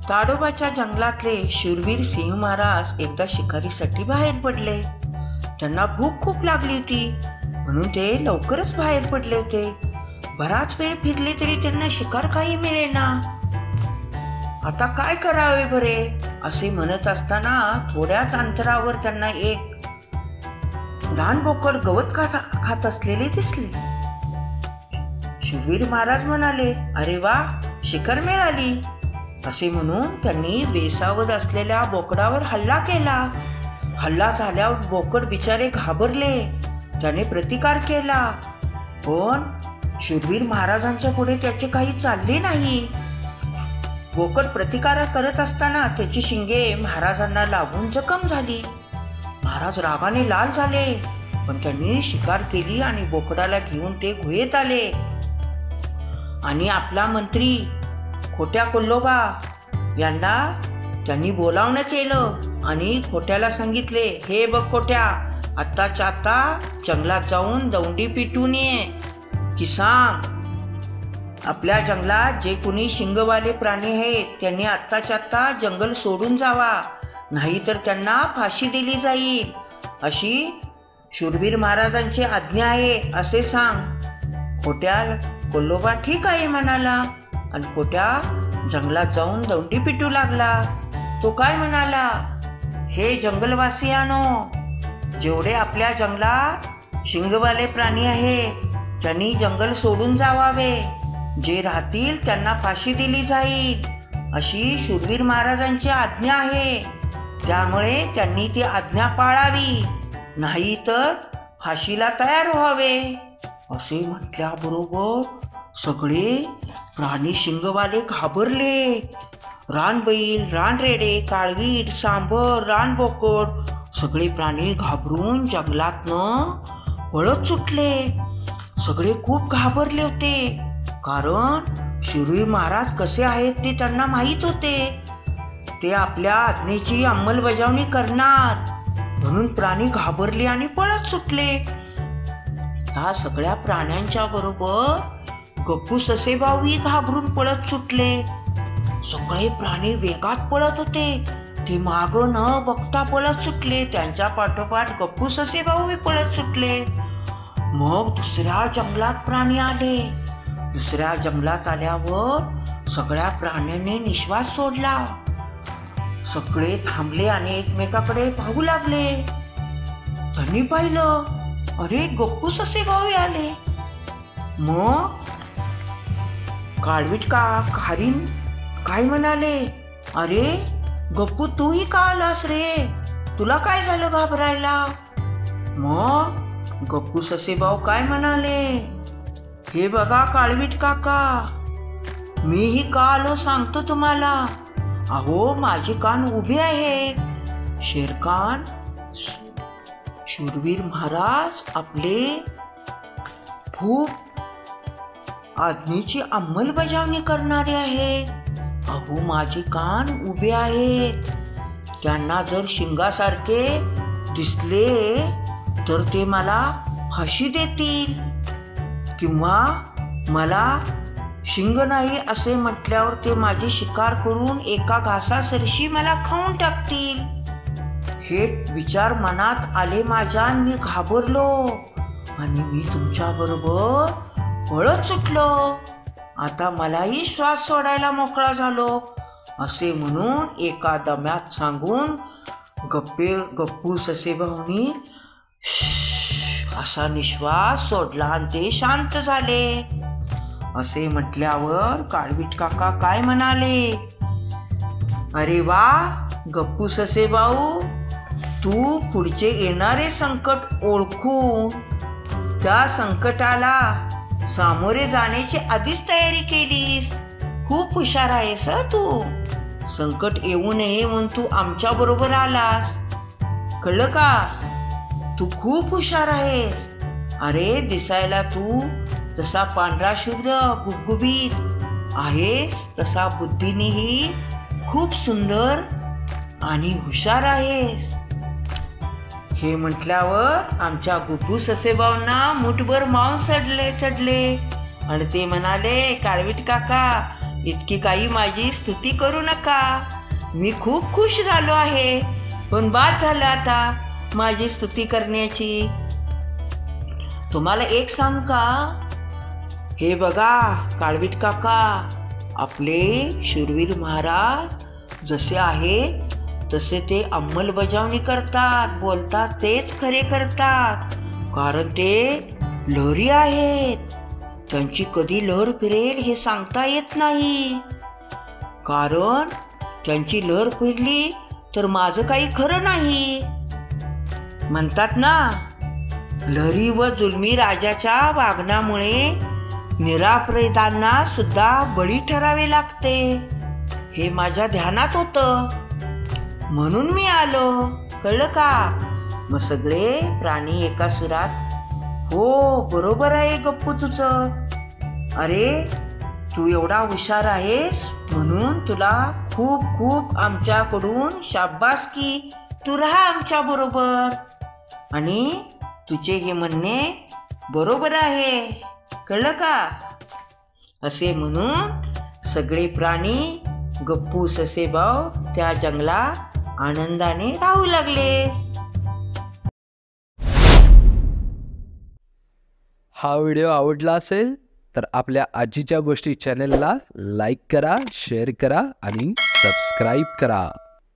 ताडोबाच्या जंगलातले शूरवीर सिंह महाराज एकदा शिकारीसाठी बाहेर पडले. त्यांना भूक खूप लागली होती, म्हणून ते लवकरच बाहेर पडले होते. बराच वेळ फिरले तरी त्यांना शिकार काही मिळेना. आता काय करावे बरे असे म्हणत असताना थोड्याच अंतरावर त्यांना एक रानबोकड गवत खात असलेले दिसले. शूरवीर महाराज म्हणाले, अरे वा, शिकार मिळाली. असे म्हणून त्यांनी बेसावध असलेल्या बोकडावर हल्ला केला. हल्ला झाल्यावर बोकड बिचारे घाबरले. त्याने प्रतिकार केला, पण शूरवीर महाराजांच्या पुढे त्याचे काही चालले नाही. बोकड प्रतिकार करत असताना त्याची शिंगे महाराजांना लागून जखम झाली. महाराज रागाने लाल झाले, पण त्यांनी शिकार केली आणि बोकडाला घेऊन ते गुहेत आले. आणि आपला मंत्री खोट्या कोल्होबा यांना त्यांनी बोलावणं केलं आणि खोट्याला सांगितले, हे बघ खोट्या, आत्ताच्या आत्ता जंगलात जाऊन दौंडी पिटून ये की सांग आपल्या जंगलात जे कुणी शिंगवाले प्राणी आहेत त्यांनी आत्ताच्या आत्ता जंगल सोडून जावा, नाहीतर त्यांना फाशी दिली जाईल, अशी शूरवीर महाराजांची आज्ञा आहे असे सांग. खोट्या कोल्होबा ठीक आहे म्हणाला आणि खोट्या जंगलात जाऊन दौंडी पिटू लागला. तो काय म्हणाला, हे जंगलवासियानो, जेवढे आपल्या जंगलात शिंगवाले प्राणी आहेत त्यांनी जंगल सोडून जावावे, जे राहतील त्यांना फाशी दिली जाईल, अशी शूरवीर महाराजांची आज्ञा आहे. त्यामुळे त्यांनी ती आज्ञा पाळावी, नाही तर फाशीला तयार व्हावे. असे म्हटल्याबरोबर सगळे प्राणी शिंगवाले घाबरले. रानबैल, रानरेडे, काळवीट, सांबर, रानबोकड सगळे प्राणी घाबरून जंगलातनं पळत सुटले. सगळे खूप घाबरले होते, कारण शूरवीर महाराज कसे आहेत ते त्यांना माहीत होते. ते आपल्या आज्ञेची अंमलबजावणी करणार, म्हणून प्राणी घाबरले आणि पळत सुटले. ह्या सगळ्या प्राण्यांच्या बरोबर गप्पू ससेभाऊही घाबरून पळत सुटले. सगळे प्राणी वेगात पळत होते. ते मागं न बघता पळत सुटले. त्यांच्या पाठोपाठ गप्पू ससेभाऊही पळत सुटले. मग दुसऱ्या जंगलात प्राणी आले. दुसऱ्या जंगलात आल्यावर सगळ्या प्राण्यांनी निश्वास सोडला. सगळे थांबले आणि एकमेकाकडे पाहू लागले. त्यांनी पाहिलं, अरे गप्पू ससेभाऊ आले. मग काळवीट खारीन काय म्हणाले, अरे गप्पू तूही का आलास रे, तुला काय झालं घाबरायला. मग गप्पू ससेभाऊ काय म्हणाले, हे बघा काळवीट काका, मीही का आलो सांगतो तुम्हाला. अहो माझे कान उभे आहेत. शेरखान शूरवीर महाराज आपले खूप आज्ञेची अंमलबजावणी करणारे आहेत. अहो माझे कान उभे आहेत. त्यांना जर शिंगासारखे दिसले तर ते मला फाशी देतील, किंवा मला शिंग नाही असे म्हटल्यावर ते माझी शिकार करून एका घासासरशी मला खाऊन टाकतील. हे विचार मनात आले माझ्या, मी घाबरलो आणि मी तुमच्या बरोबर पळत सुटलो. आता मलाही श्वास सोडायला मोकळा झालो, असे म्हणून एका दम्यात सांगून गप्पू ससेभाऊनी असा निश्वास सोडला आणि ते शांत झाले. असे म्हटल्यावर काळवीट काका काय म्हणाले, अरे वा गप्पू ससेभाऊ, तू पुढचे येणारे संकट ओळखून त्या संकटाला सामोरे जाण्याची आधीच तयारी केलीस. खूप हुशार आहेस तू. संकट येऊ नये म्हणून तू आमच्या बरोबर आलास, कळलं का. तू खूप हुशार आहेस. अरे दिसायला तू जसा पांढरा शुभ्र गुबगुबीत आहेस, तसा बुद्धीनेही खूप सुंदर आणि हुशार आहेस. हे म्हटल्यावर आमच्या गुब्बू ससेभाऊंना मुठभर मांस चढले आणि ते म्हणाले, काळवीट काका इतकी काही माझी स्तुती करू नका. मी खूप खुश झालो आहे, पण बाद झालं आता माझी स्तुती करण्याची. तुम्हाला एक सांगू का? हे बघा काळवीट काका, आपले शूरवीर महाराज जसे आहेत तसे ते अंमलबजावणी करतात, बोलतात तेच खरे करतात. कारण ते लहरी आहेत. त्यांची कधी लहर फिरेल हे सांगता येत नाही. कारण त्यांची लहर फिरली तर माझं काही खरं नाही. म्हणतात ना, लहरी व जुलमी राजाच्या वागण्यामुळे निरापराधांना सुद्धा बळी ठरावे लागते. हे माझ्या ध्यानात होतं, म्हणून मी आलो. कळलं का? मग सगळे प्राणी एका सुरात, हो बरोबर आहे गप्पू तुझं. अरे तू एवढा हुशार आहेस म्हणून तुला खूप खूप आमच्याकडून शाबासकी. तू राहा आमच्या बरोबर आणि तुझे हे म्हणणे बरोबर आहे. कळलं का? असे म्हणून सगळे प्राणी गप्पू ससेभाऊ त्या जंगलात आनंदाने राहू लागले. हा व्हिडिओ आवडला असेल तर आपल्या आजीच्या गोष्टी चॅनलला लाईक करा, शेअर करा आणि सबस्क्राईब करा.